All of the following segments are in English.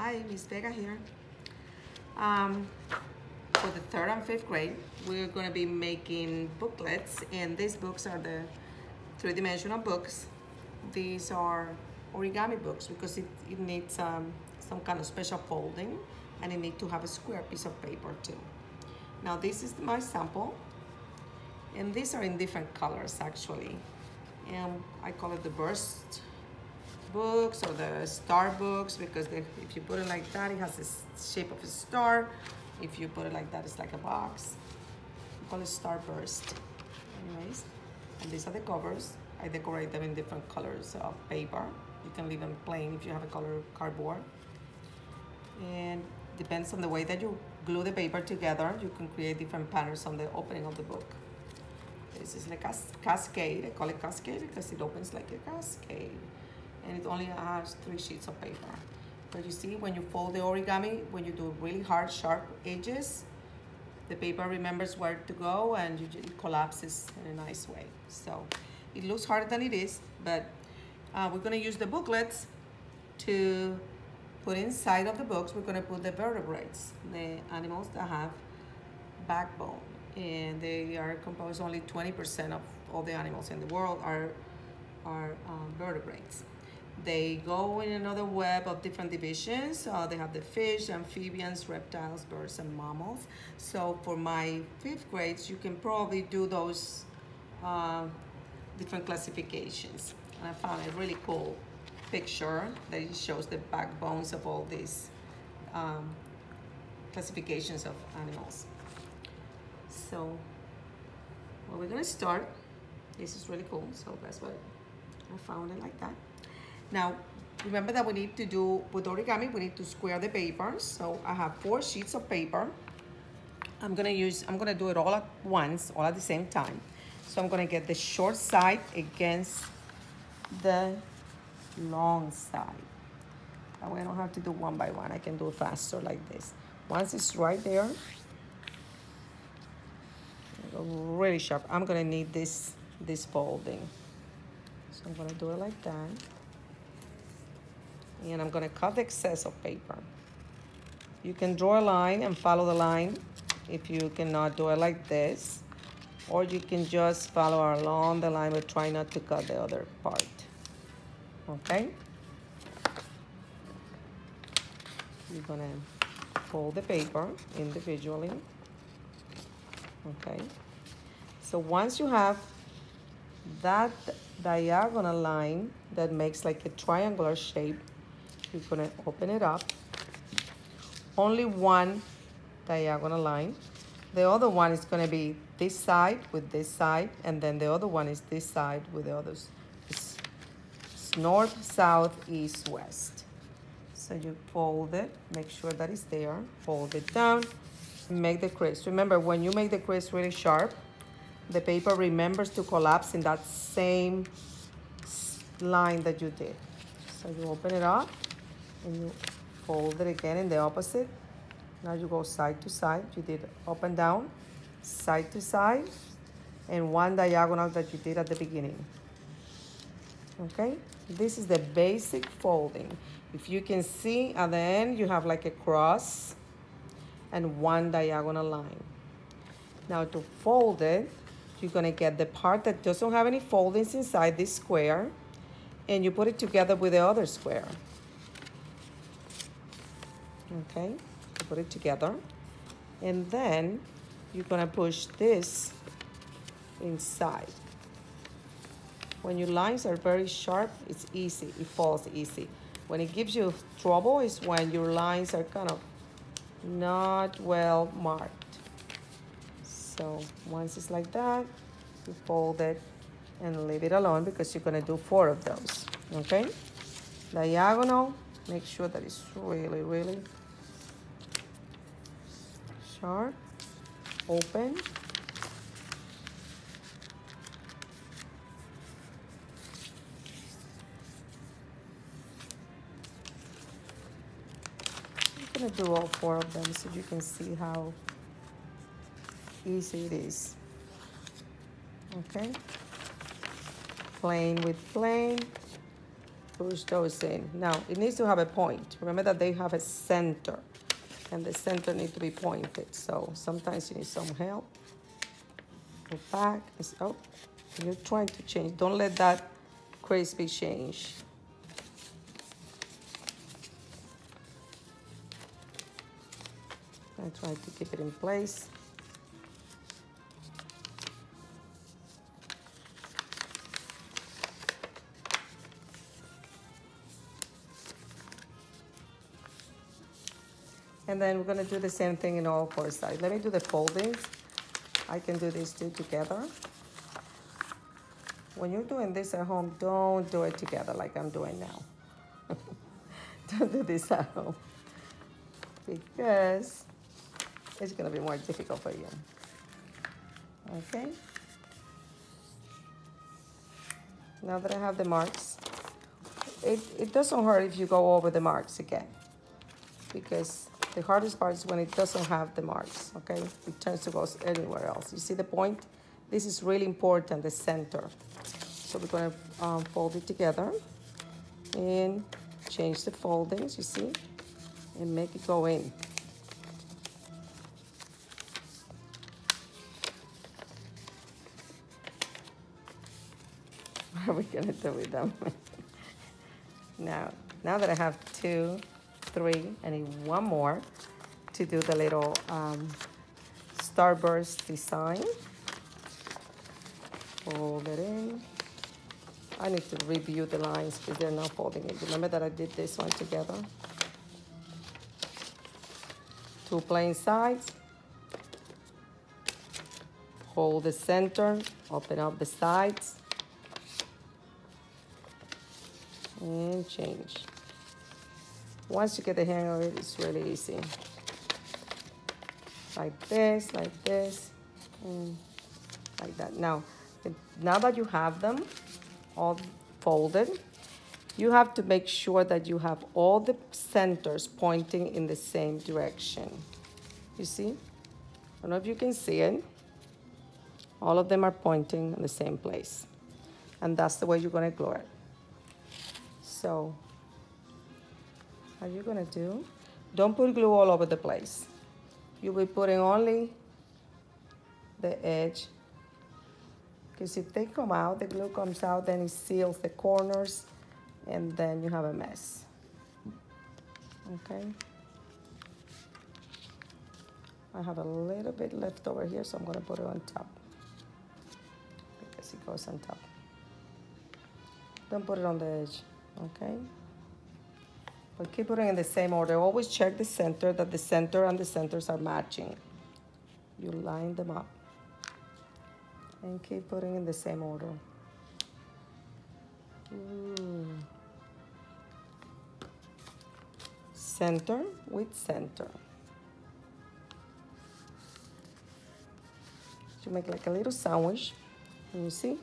Hi, Miss Vega here. Um, for the third and fifth grade, we're going to be making booklets, and these books are the three-dimensional books. These are origami books because it needs some kind of special folding, and it needs to have a square piece of paper too. Now this is my sample, and these are in different colors actually, and I call it the burst books or the star books because if you put it like that, it has the shape of a star. If you put it like that, it's like a box. We call it starburst. Anyways, and these are the covers. I decorate them in different colors of paper. You can leave them plain if you have a color cardboard. And depends on the way that you glue the paper together, you can create different patterns on the opening of the book. This is like a cascade. I call it cascade because it opens like a cascade. And it only has 3 sheets of paper. But you see, when you fold the origami, when you do really hard, sharp edges, the paper remembers where to go and it collapses in a nice way. So it looks harder than it is, but we're gonna use the booklets to put inside of the books. We're gonna put the vertebrates, the animals that have backbone. And they are composed, only 20% of all the animals in the world are vertebrates. They go in another web of different divisions. They have the fish, amphibians, reptiles, birds, and mammals. So for my 5th grades, you can probably do those different classifications. And I found a really cool picture that it shows the backbones of all these classifications of animals. So we're gonna start. This is really cool, so that's why I found it like that. Now, remember that we need to do, with origami, we need to square the paper. So I have 4 sheets of paper. I'm gonna do it all at once, all at the same time. So I'm gonna get the short side against the long side. That way I don't have to do one by one. I can do it faster like this. Once it's right there, really sharp. I'm gonna need this folding. So I'm gonna do it like that. And I'm gonna cut the excess of paper. You can draw a line and follow the line if you cannot do it like this, or you can just follow along the line but try not to cut the other part. Okay? You're gonna fold the paper individually. Okay? So once you have that diagonal line that makes like a triangular shape, you're gonna open it up. Only one diagonal line. The other one is gonna be this side with this side, and then the other one is this side with the others. It's north, south, east, west. So you fold it, make sure that it's there, fold it down, make the crease. Remember, when you make the crease really sharp, the paper remembers to collapse in that same line that you did. So you open it up and you fold it again in the opposite. Now you go side to side. You did up and down, side to side, and one diagonal that you did at the beginning. Okay? This is the basic folding. If you can see at the end, you have like a cross and one diagonal line. Now to fold it, you're gonna get the part that doesn't have any foldings inside this square, and you put it together with the other square. Okay, you put it together, and then you're gonna push this inside. When your lines are very sharp, it's easy, it falls easy. When it gives you trouble is when your lines are kind of not well marked. So once it's like that, you fold it and leave it alone because you're gonna do 4 of those, okay? Diagonal, make sure that it's really, really sharp, open. I'm gonna do all 4 of them so you can see how easy it is. Okay, plain with plain, Push those in. Now, it needs to have a point. Remember that they have a center, and the center needs to be pointed. So sometimes you need some help. Go back. Oh, you're trying to change. Don't let that crispy change. I try to keep it in place. And then we're gonna do the same thing in all four sides. Let me do the foldings. I can do these two together. When you're doing this at home, don't do it together like I'm doing now. Don't do this at home because it's gonna be more difficult for you. Okay? Now that I have the marks, it doesn't hurt if you go over the marks again, because the hardest part is when it doesn't have the marks, okay? It tends to go anywhere else. You see the point? This is really important, the center. So we're gonna fold it together and change the foldings, you see? And make it go in. What are we gonna do with them? Now that I have 2, 3, I need one more to do the little starburst design. Fold it in. I need to review the lines because they're not folding it. Remember that I did this one together? 2 plain sides. Hold the center, open up the sides, and change. Once you get the hang of it, it's really easy. Like this, and like that. Now that you have them all folded, you have to make sure that you have all the centers pointing in the same direction. You see? I don't know if you can see it. All of them are pointing in the same place. And that's the way you're gonna glue it. So, what you're gonna do, don't put glue all over the place. You'll be putting only the edge, because if they come out, the glue comes out, then it seals the corners, and then you have a mess. Okay? I have a little bit left over here, so I'm gonna put it on top, because it goes on top. Don't put it on the edge, okay? But keep putting in the same order. Always check the center, that the center and the centers are matching. You line them up. And keep putting in the same order. Ooh. Center with center. You make like a little sandwich. And you see?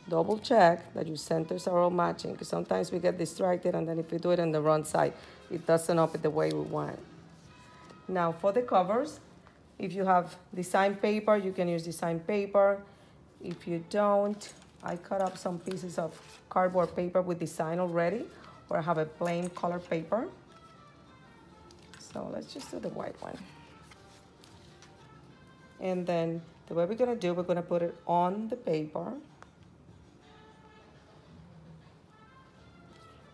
Double check that your centers are all matching, because sometimes we get distracted, and then if we do it on the wrong side, it doesn't open the way we want. Now for the covers, if you have design paper, you can use design paper. If you don't, I cut up some pieces of cardboard paper with design already, or I have a plain color paper. So let's just do the white one. And then the way we're gonna do, we're gonna put it on the paper.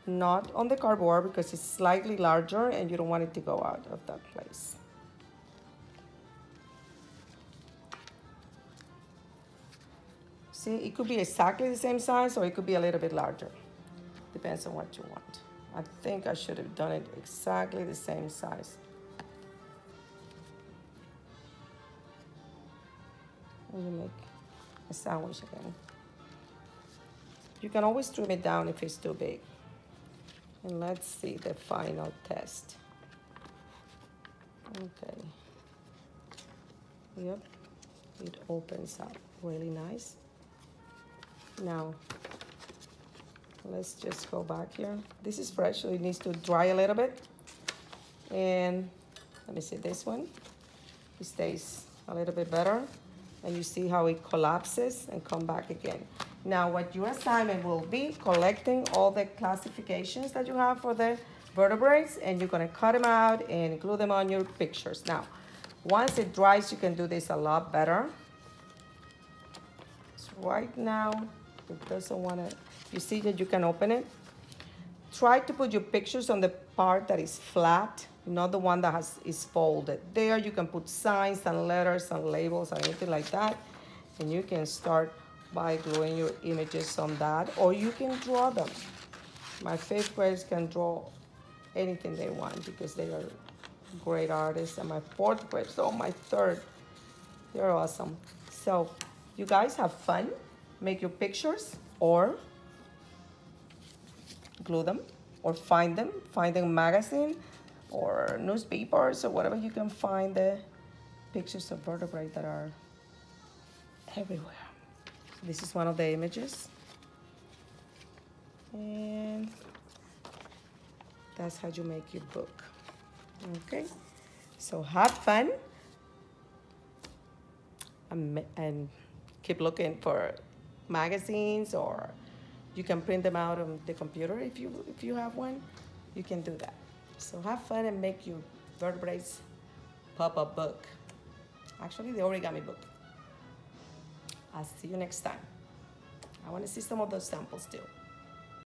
Not on the cardboard, because it's slightly larger and you don't want it to go out of that place. See, it could be exactly the same size, or it could be a little bit larger. Depends on what you want. I think I should have done it exactly the same size. And you make a sandwich again. You can always trim it down if it's too big. And let's see the final test. Okay. Yep, it opens up really nice. Now, let's just go back here. This is fresh, so it needs to dry a little bit. And let me see this one. It stays a little bit better. And you see how it collapses and come back again. Now what your assignment will be collecting all the classifications that you have for the vertebrates, and you're gonna cut them out and glue them on your pictures. Now, once it dries, you can do this a lot better. So right now, it doesn't wanna, you see that you can open it? Try to put your pictures on the part that is flat, not the one that is folded. There you can put signs and letters and labels and anything like that. And you can start by gluing your images on that, or you can draw them. My fifth graders can draw anything they want because they are great artists. And my fourth graders, oh, my third, they're awesome. So you guys have fun, make your pictures, or glue them, or find them in magazine or newspapers or whatever. You can find the pictures of vertebrates that are everywhere. This is one of the images, and that's how you make your book. Okay, so have fun and keep looking for magazines, or you can print them out on the computer if you have one. You can do that. So have fun and make your vertebrates pop-up book. Actually, the origami book. I'll see you next time. I want to see some of those samples too.